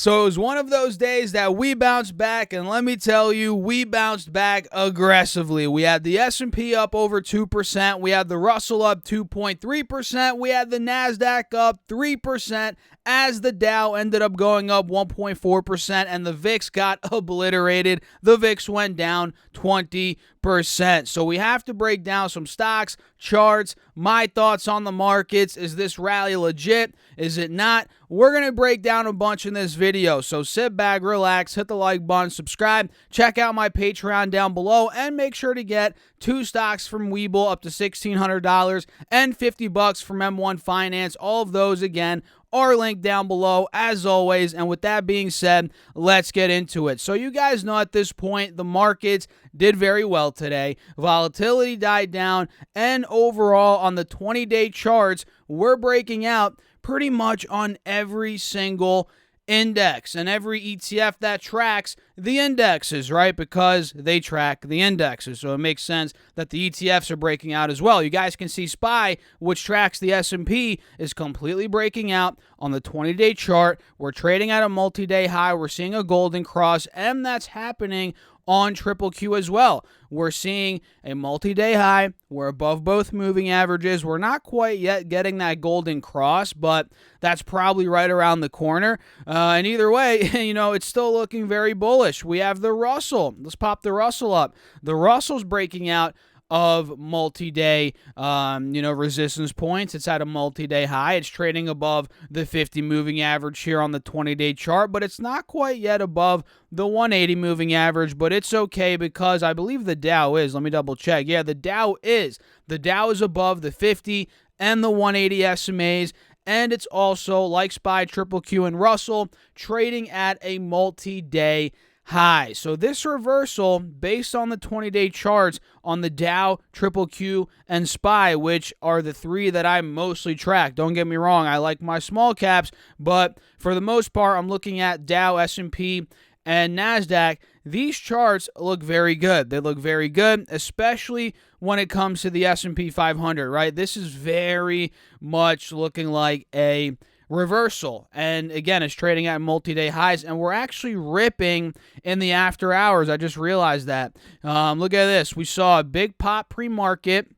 So it was one of those days that we bounced back, and let me tell you, we bounced back aggressively. We had the S&P up over 2%. We had the Russell up 2.3%. We had the NASDAQ up 3%, as the Dow ended up going up 1.4%, and the VIX got obliterated. The VIX went down 20%. So we have to break down some stocks, charts, my thoughts on the markets. Is this rally legit? Is it not? We're going to break down a bunch in this video. So sit back, relax, hit the like button, subscribe, check out my Patreon down below, and make sure to get 2 stocks from Webull up to $1,600 and $50 from M1 Finance. All of those, again, are linked down below as always. And with that being said, let's get into it. So you guys know at this point, the markets did very well today. Volatility died down, and overall on the 20-day charts, we're breaking out pretty much on every single index and every ETF that tracks the indexes, right? Because they track the indexes. So it makes sense that the ETFs are breaking out as well. You guys can see SPY, which tracks the S&P, is completely breaking out on the 20-day chart. We're trading at a multi-day high. We're seeing a golden cross, and that's happening on Triple Q as well. We're seeing a multi-day high. We're above both moving averages. We're not quite yet getting that golden cross, but that's probably right around the corner. And either way, it's still looking very bullish. We have the Russell. Let's pop the Russell up. The Russell's breaking out of multi-day, resistance points. It's at a multi-day high. It's trading above the 50 moving average here on the 20-day chart, but it's not quite yet above the 180 moving average, but it's okay because I believe the Dow is. Let me double check. Yeah, the Dow is. The Dow is above the 50 and the 180 SMAs, and it's also, like SPY, Triple Q, and Russell, trading at a multi-day high. So this reversal, based on the 20-day charts on the Dow, Triple Q, and SPY, which are the 3 that I mostly track. Don't get me wrong, I like my small caps, but for the most part, I'm looking at Dow, S&P, and NASDAQ. These charts look very good. They look very good, especially when it comes to the S&P 500, right? This is very much looking like a reversal, and again, it's trading at multi-day highs, and we're actually ripping in the after hours. I just realized that. Look at this. We saw a big pop pre-market.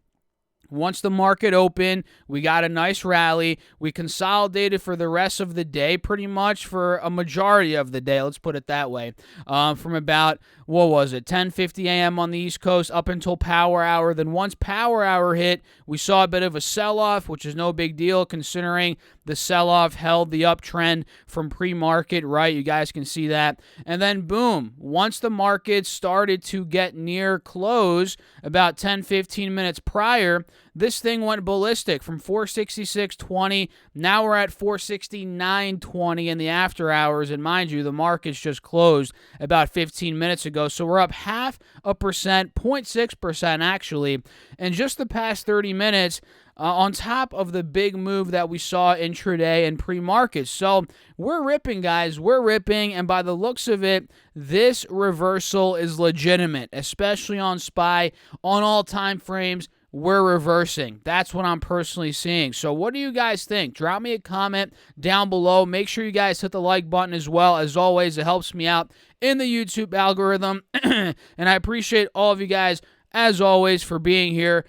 Once the market opened, we got a nice rally. We consolidated for the rest of the day, pretty much for a majority of the day. Let's put it that way. From about, 10:50 a.m. on the East Coast up until power hour. Then once power hour hit, we saw a bit of a sell-off, which is no big deal considering the sell-off held the uptrend from pre-market, right? You guys can see that. And then boom, once the market started to get near close, about 10-15 minutes prior, this thing went ballistic from 466.20. Now we're at 469.20 in the after hours. And mind you, the market's just closed about 15 minutes ago. So we're up 0.5%, 0.6% actually, in just the past 30 minutes. On top of the big move that we saw intraday and pre-market. So we're ripping, guys. We're ripping, and by the looks of it, this reversal is legitimate, especially on SPY. On all time frames, we're reversing. That's what I'm personally seeing. So what do you guys think? Drop me a comment down below. Make sure you guys hit the like button as well. As always, it helps me out in the YouTube algorithm, and I appreciate all of you guys as always, for being here,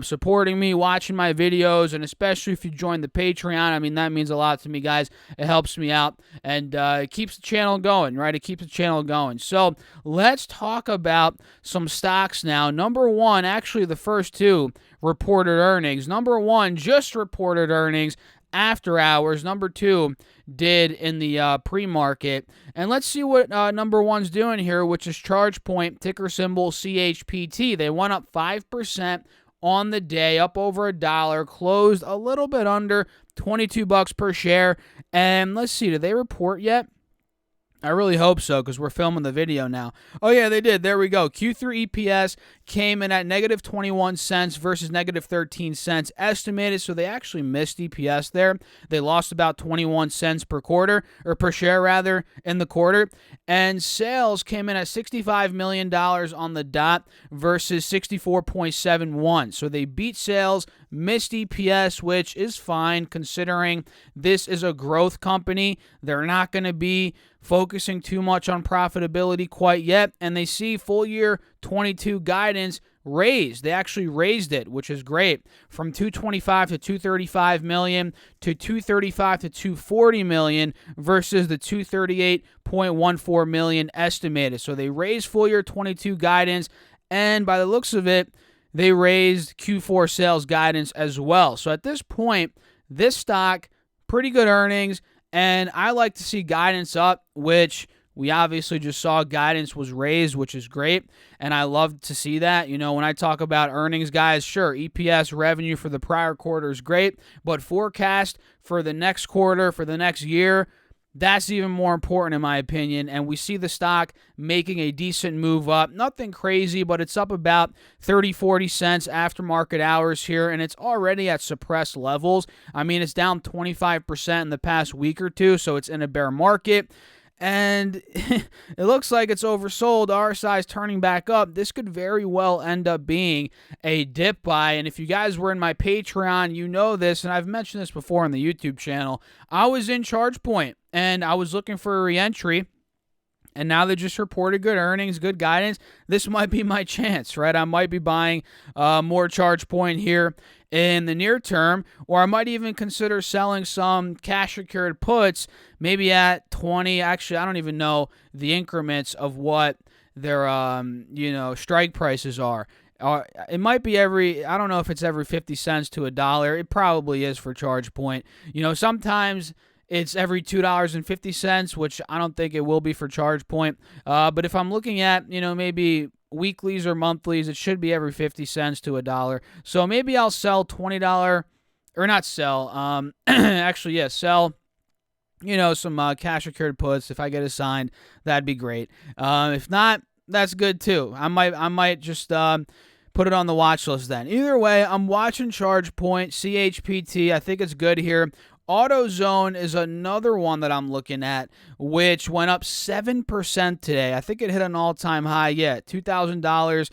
supporting me, watching my videos, and especially if you join the Patreon. I mean, that means a lot to me, guys. It helps me out, and it keeps the channel going, right? It keeps the channel going. So let's talk about some stocks now. Number one, actually the first 2 reported earnings. Number one just reported earnings after hours. Number 2 did in the pre-market. And let's see what number one's doing here, which is ChargePoint, ticker symbol CHPT. They went up 5% on the day, up over $1, closed a little bit under $22 per share. And let's see, did they report yet? I really hope so, because we're filming the video now. Oh, yeah, they did. There we go. Q3 EPS came in at negative 21 cents versus negative 13 cents estimated, so they actually missed EPS there. They lost about 21 cents per quarter, or per share, rather, in the quarter. And sales came in at $65 million on the dot versus 64.71. So they beat sales, missed EPS, which is fine considering this is a growth company. They're not going to be focusing too much on profitability quite yet, and they see full year 22 guidance raised. They actually raised it, which is great, from 225 to 235 million to 235 to 240 million versus the 238.14 million estimated. So they raised full year 22 guidance, and by the looks of it, they raised Q4 sales guidance as well. So at this point, this stock, pretty good earnings, and I like to see guidance up, which we obviously just saw guidance was raised, which is great, and I love to see that. You know, when I talk about earnings, guys, sure, EPS revenue for the prior quarter is great, but forecast for the next quarter, for the next year, that's even more important in my opinion, and we see the stock making a decent move up. Nothing crazy, but it's up about 30-40 cents after market hours here, and it's already at suppressed levels. I mean, it's down 25% in the past week or two, so it's in a bear market. And it looks like it's oversold. RSI is turning back up. This could very well end up being a dip buy. And if you guys were in my Patreon, you know this, and I've mentioned this before on the YouTube channel. I was in ChargePoint, and I was looking for a re-entry. And now they just reported good earnings, good guidance. This might be my chance, right? I might be buying more ChargePoint here in the near term, or I might even consider selling some cash secured puts, maybe at 20. Actually, I don't even know the increments of what their strike prices are. It might be I don't know if it's every 50 cents to $1. It probably is for ChargePoint. You know, sometimes it's every $2.50, which I don't think it will be for ChargePoint. But if I'm looking at, maybe weeklies or monthlies, it should be every 50 cents to $1. So maybe I'll sell $20, or not sell, sell, some cash secured puts. If I get assigned, that'd be great. If not, that's good too. I might just put it on the watch list then. Either way, I'm watching ChargePoint, CHPT. I think it's good here. AutoZone is another one that I'm looking at, which went up 7% today. I think it hit an all-time high yet, $2,000,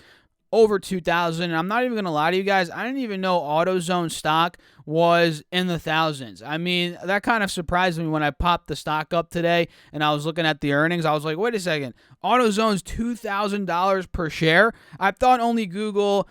over $2,000. And I'm not even going to lie to you guys, I didn't even know AutoZone stock was in the thousands. I mean, that kind of surprised me when I popped the stock up today and I was looking at the earnings. I was like, wait a second, AutoZone's $2,000 per share? I thought only Google,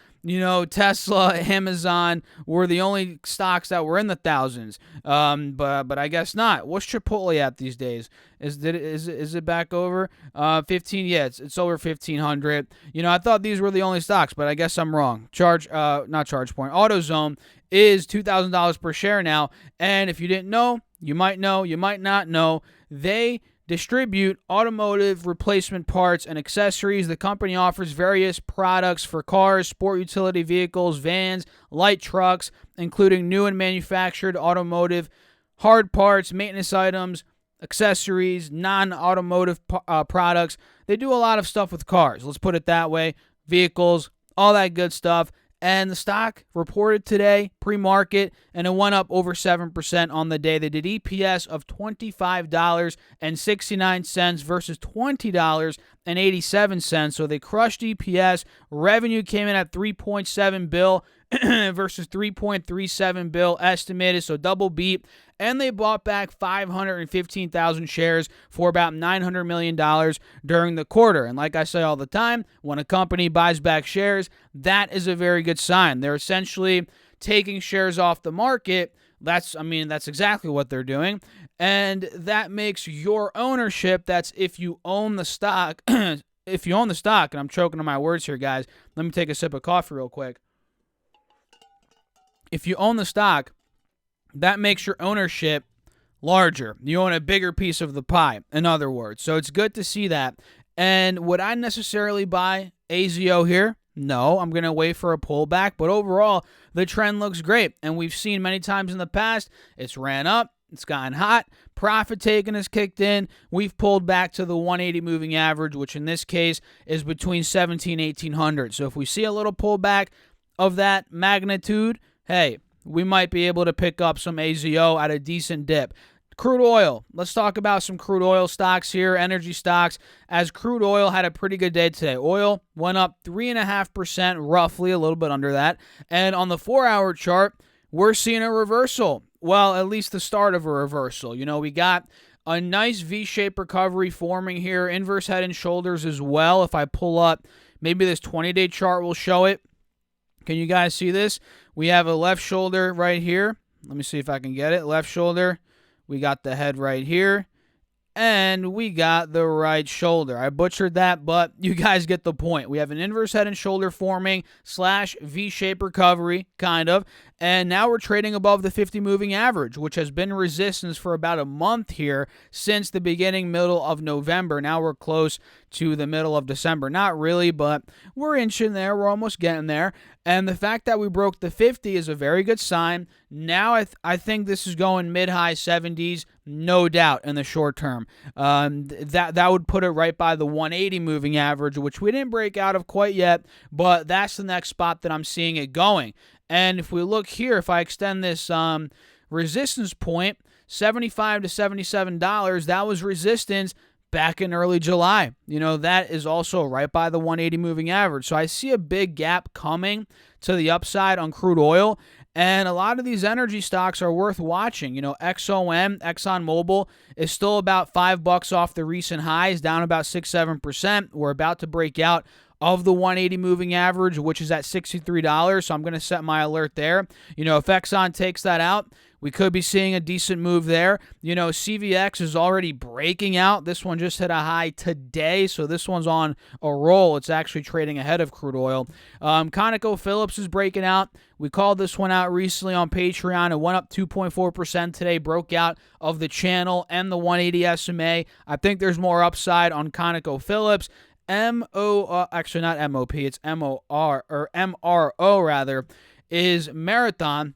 Tesla, Amazon were the only stocks that were in the thousands. But I guess not. What's Chipotle at these days? Is it back over 15? Yeah, it's over 1,500. I thought these were the only stocks, but I guess I'm wrong. Not ChargePoint. AutoZone is $2,000 per share now, and if you didn't know, you might not know, they distribute automotive replacement parts and accessories. The company offers various products for cars, sport utility vehicles, vans, light trucks, including new and manufactured automotive hard parts, maintenance items, accessories, non-automotive products. They do a lot of stuff with cars. Let's put it that way. Vehicles, all that good stuff. And the stock reported today, pre-market, and it went up over 7% on the day. They did EPS of $25.69 versus $20.87. So they crushed EPS. Revenue came in at $3.7 billion versus $3.37 billion estimated, so double beat. And they bought back 515,000 shares for about $900 million during the quarter. And like I say all the time, when a company buys back shares, that is a very good sign. They're essentially taking shares off the market. That's exactly what they're doing. And that makes your ownership, that's if you own the stock, and I'm choking on my words here, guys. Let me take a sip of coffee real quick. If you own the stock, that makes your ownership larger. You own a bigger piece of the pie, in other words. So it's good to see that. And would I necessarily buy AZO here? No, I'm going to wait for a pullback. But overall, the trend looks great. And we've seen many times in the past, it's ran up, it's gotten hot, profit taking has kicked in. We've pulled back to the 180 moving average, which in this case is between 17 and 1800. So if we see a little pullback of that magnitude, hey, we might be able to pick up some AZO at a decent dip. Crude oil. Let's talk about some crude oil stocks here, energy stocks, as crude oil had a pretty good day today. Oil went up 3.5%, roughly, a little bit under that. And on the 4-hour chart, we're seeing a reversal. Well, at least the start of a reversal. We got A nice V-shaped recovery forming here. Inverse head and shoulders as well. If I pull up, maybe this 20-day chart will show it. Can you guys see this? We have a left shoulder right here. Let me see if I can get it. Left shoulder. We got the head right here. And we got the right shoulder. I butchered that, but you guys get the point. We have an inverse head and shoulder forming / V-shaped recovery, kind of. And now we're trading above the 50 moving average, which has been resistance for about a month here since the middle of November. Now we're close to the middle of December. Not really, but we're inching there. We're almost getting there. And the fact that we broke the 50 is a very good sign. Now I think this is going mid-high 70s, no doubt, in the short term. That would put it right by the 180 moving average, which we didn't break out of quite yet, but that's the next spot that I'm seeing it going. And if we look here, if I extend this resistance point, $75 to $77, that was resistance back in early July. That is also right by the 180 moving average. So I see a big gap coming to the upside on crude oil. And a lot of these energy stocks are worth watching. XOM, ExxonMobil, is still about $5 off the recent highs, down about 6-7%. We're about to break out of the 180 moving average, which is at $63. So I'm going to set my alert there. If Exxon takes that out, we could be seeing a decent move there. CVX is already breaking out. This one just hit a high today, so this one's on a roll. It's actually trading ahead of crude oil. ConocoPhillips is breaking out. We called this one out recently on Patreon. It went up 2.4% today, broke out of the channel and the 180 SMA. I think there's more upside on ConocoPhillips. Actually not MOP, it's MOR, or MRO rather, is Marathon.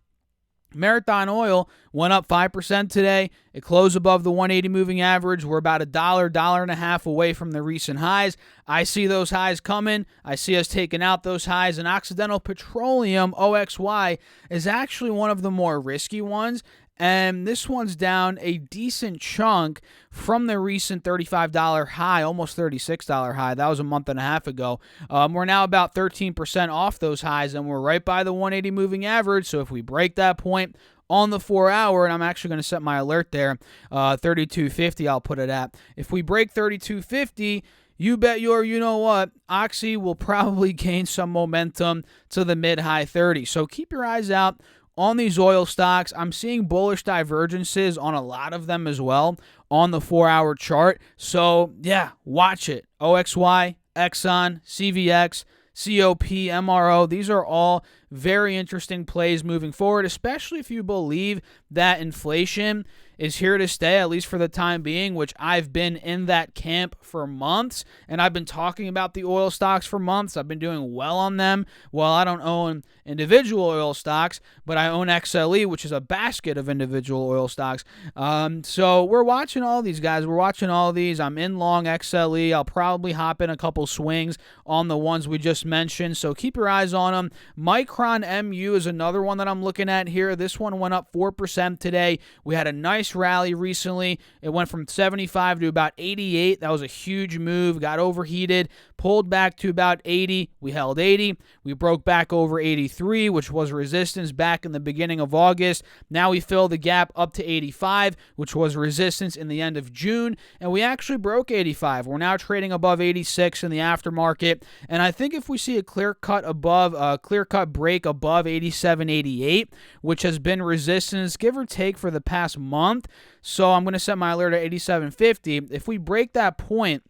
Marathon Oil went up 5% today. It closed above the 180 moving average. We're about $1.50 away from the recent highs. I see those highs coming. I see us taking out those highs. And Occidental Petroleum, OXY, is actually one of the more risky ones. And this one's down a decent chunk from the recent $35 high, almost $36 high. That was a month and a half ago. We're now about 13% off those highs, and we're right by the 180 moving average. So if we break that point on the 4 hour, and I'm actually going to set my alert there, 32.50 I'll put it at. If we break 32.50, you bet what, Oxy will probably gain some momentum to the mid-high 30s. So keep your eyes out on these oil stocks. I'm seeing bullish divergences on a lot of them as well on the 4-hour chart. So, yeah, watch it. OXY, Exxon, CVX, COP, MRO, these are all very interesting plays moving forward, especially if you believe that inflation is here to stay, at least for the time being, which I've been in that camp for months, and I've been talking about the oil stocks for months. I've been doing well on them. Well, I don't own individual oil stocks, but I own XLE, which is a basket of individual oil stocks. So we're watching all these guys. We're watching all these. I'm in long XLE. I'll probably hop in a couple swings on the ones we just mentioned, so keep your eyes on them. Micron MU is another one that I'm looking at here. This one went up 4% today. We had a nice rally recently. It went from 75 to about 88. That was a huge move. Got overheated, pulled back to about 80. We held 80. We broke back over 83, which was resistance back in the beginning of August. Now we fill the gap up to 85, which was resistance in the end of June, and we actually broke 85. We're now trading above 86 in the aftermarket, and I think if we see a clear-cut break above 87.88, which has been resistance, give or take, for the past month. So I'm going to set my alert at 87.50. If we break that point,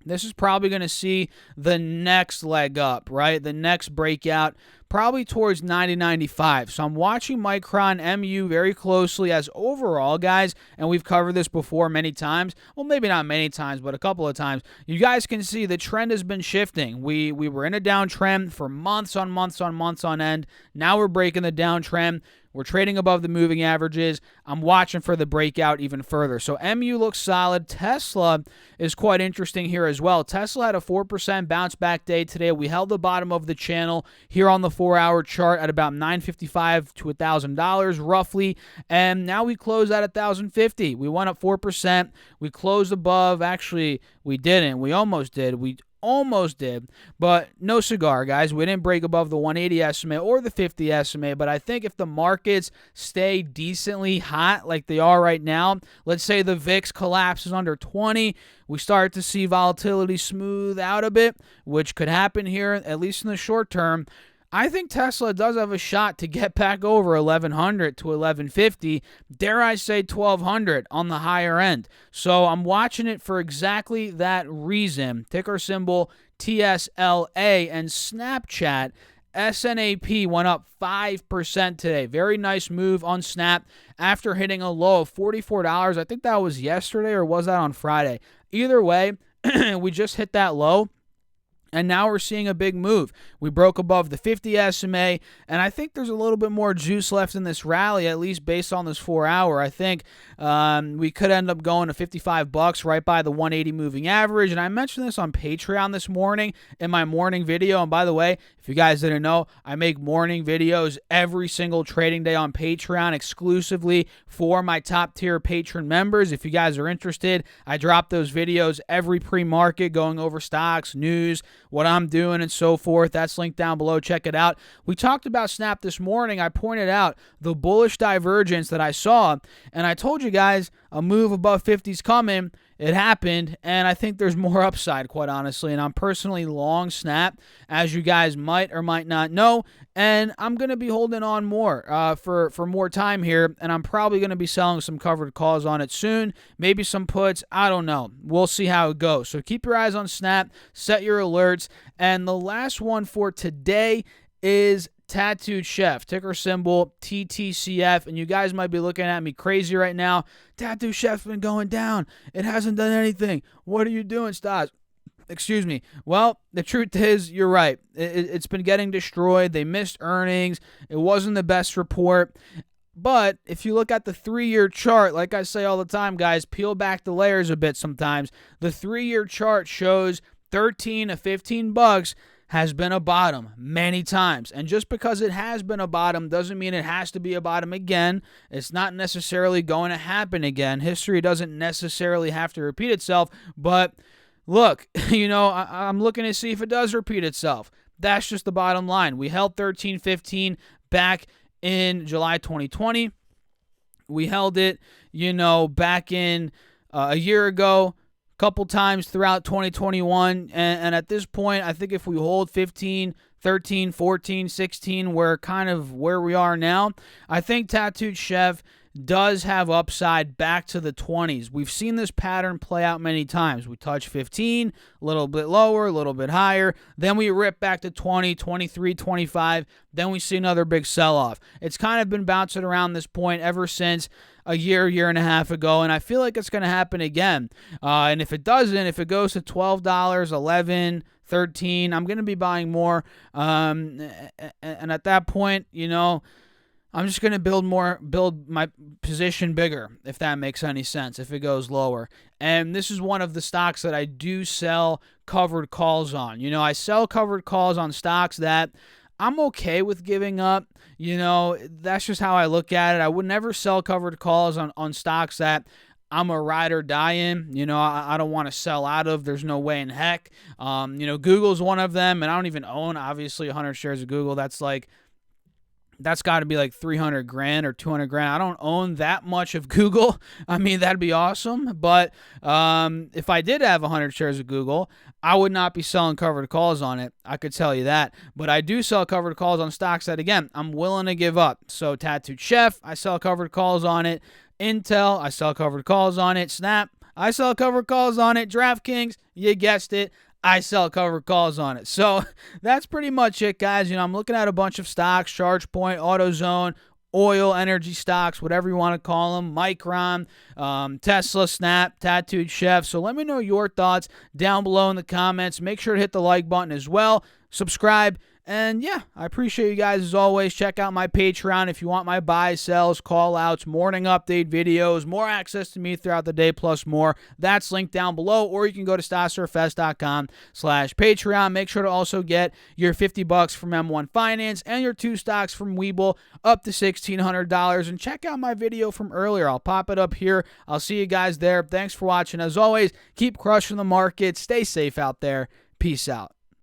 this is probably going to see the next leg up, right? The next breakout, probably towards 90.95. So I'm watching Micron MU very closely as overall, guys, and we've covered this before many times. Well, maybe not many times, but a couple of times. You guys can see the trend has been shifting. We were in a downtrend for months on end. Now we're breaking the downtrend. We're trading above the moving averages. I'm watching for the breakout even further. So MU looks solid. Tesla is quite interesting here as well. Tesla had a 4% bounce back day today. We held the bottom of the channel here on the 4-hour chart at about $955 to $1,000 roughly. And now we closed at $1,050. We went up 4%. We closed above. Actually, we didn't. We almost did. We almost did, but no cigar, guys. We didn't break above the 180 SMA or the 50 SMA, but I think if the markets stay decently hot like they are right now, let's say the VIX collapses under 20, we start to see volatility smooth out a bit, which could happen here, at least in the short term. I think Tesla does have a shot to get back over 1100 to 1150, dare I say 1200 on the higher end. So I'm watching it for exactly that reason. Ticker symbol TSLA, and Snapchat. SNAP went up 5% today. Very nice move on Snap after hitting a low of $44. I think that was yesterday, or was that on Friday? Either way, we just hit that low. And now we're seeing a big move. We broke above the 50 SMA, and I think there's a little bit more juice left in this rally, at least based on this 4 hour. I think we could end up going to $55 right by the 180 moving average. And I mentioned this on Patreon this morning in my morning video. And by the way, if you guys didn't know, I make morning videos every single trading day on Patreon exclusively for my top tier patron members. If you guys are interested, I drop those videos every pre-market going over stocks, news, what I'm doing, and so forth. That's linked down below. Check it out. We talked about Snap this morning. I pointed out the bullish divergence that I saw, and I told you guys a move above 50 is coming. It happened, and I think there's more upside, quite honestly, and I'm personally long Snap, as you guys might or might not know, and I'm going to be holding on more for more time here, and I'm probably going to be selling some covered calls on it soon, maybe some puts. I don't know. We'll see how it goes. So keep your eyes on Snap, set your alerts, and the last one for today is Tattooed Chef, ticker symbol TTCF, and you guys might be looking at me crazy right now. Tattooed Chef's been going down. It hasn't done anything. What are you doing, Stas? Excuse me. Well, the truth is, you're right. It's been getting destroyed. They missed earnings. It wasn't the best report. But if you look at the 3-year chart, like I say all the time, guys, peel back the layers a bit sometimes. The 3-year chart shows 13 to 15 bucks has been a bottom many times. And just because it has been a bottom doesn't mean it has to be a bottom again. It's not necessarily going to happen again. History doesn't necessarily have to repeat itself. But look, I'm looking to see if it does repeat itself. That's just the bottom line. We held 13.15 back in July 2020. We held it, back in a year ago, couple times throughout 2021, and at this point, I think if we hold 15, 13, 14, 16, we're kind of where we are now. I think Tattooed Chef does have upside back to the 20s. We've seen this pattern play out many times. We touch 15, a little bit lower, a little bit higher, then we rip back to 20, 23, 25, then we see another big sell-off. It's kind of been bouncing around this point ever since a year and a half ago, and I feel like it's going to happen again. And if it doesn't, if it goes to $12, $11, $13, I'm going to be buying more. And at that point, I'm just going to build my position bigger, if that makes any sense, if it goes lower. And this is one of the stocks that I do sell covered calls on. I sell covered calls on stocks that I'm okay with giving up. That's just how I look at it. I would never sell covered calls on stocks that I'm a ride or die in. I don't want to sell out of. There's no way in heck. Google's one of them, and I don't even own, obviously, 100 shares of Google. That's got to be like $300,000 or $200,000. I don't own that much of Google. I mean, that'd be awesome. But if I did have 100 shares of Google, I would not be selling covered calls on it. I could tell you that. But I do sell covered calls on stocks that, again, I'm willing to give up. So Tattooed Chef, I sell covered calls on it. Intel, I sell covered calls on it. Snap, I sell covered calls on it. DraftKings, you guessed it, I sell covered calls on it. So that's pretty much it, guys. I'm looking at a bunch of stocks: ChargePoint, AutoZone, oil, energy stocks, whatever you want to call them, Micron, Tesla, Snap, Tattooed Chef. So let me know your thoughts down below in the comments. Make sure to hit the like button as well. Subscribe. And yeah, I appreciate you guys as always. Check out my Patreon if you want my buys, sells, call outs, morning update videos, more access to me throughout the day, plus more. That's linked down below, or you can go to stassurfest.com/Patreon. Make sure to also get your $50 from M1 Finance and your 2 stocks from Webull up to $1,600. And check out my video from earlier. I'll pop it up here. I'll see you guys there. Thanks for watching. As always, keep crushing the market. Stay safe out there. Peace out.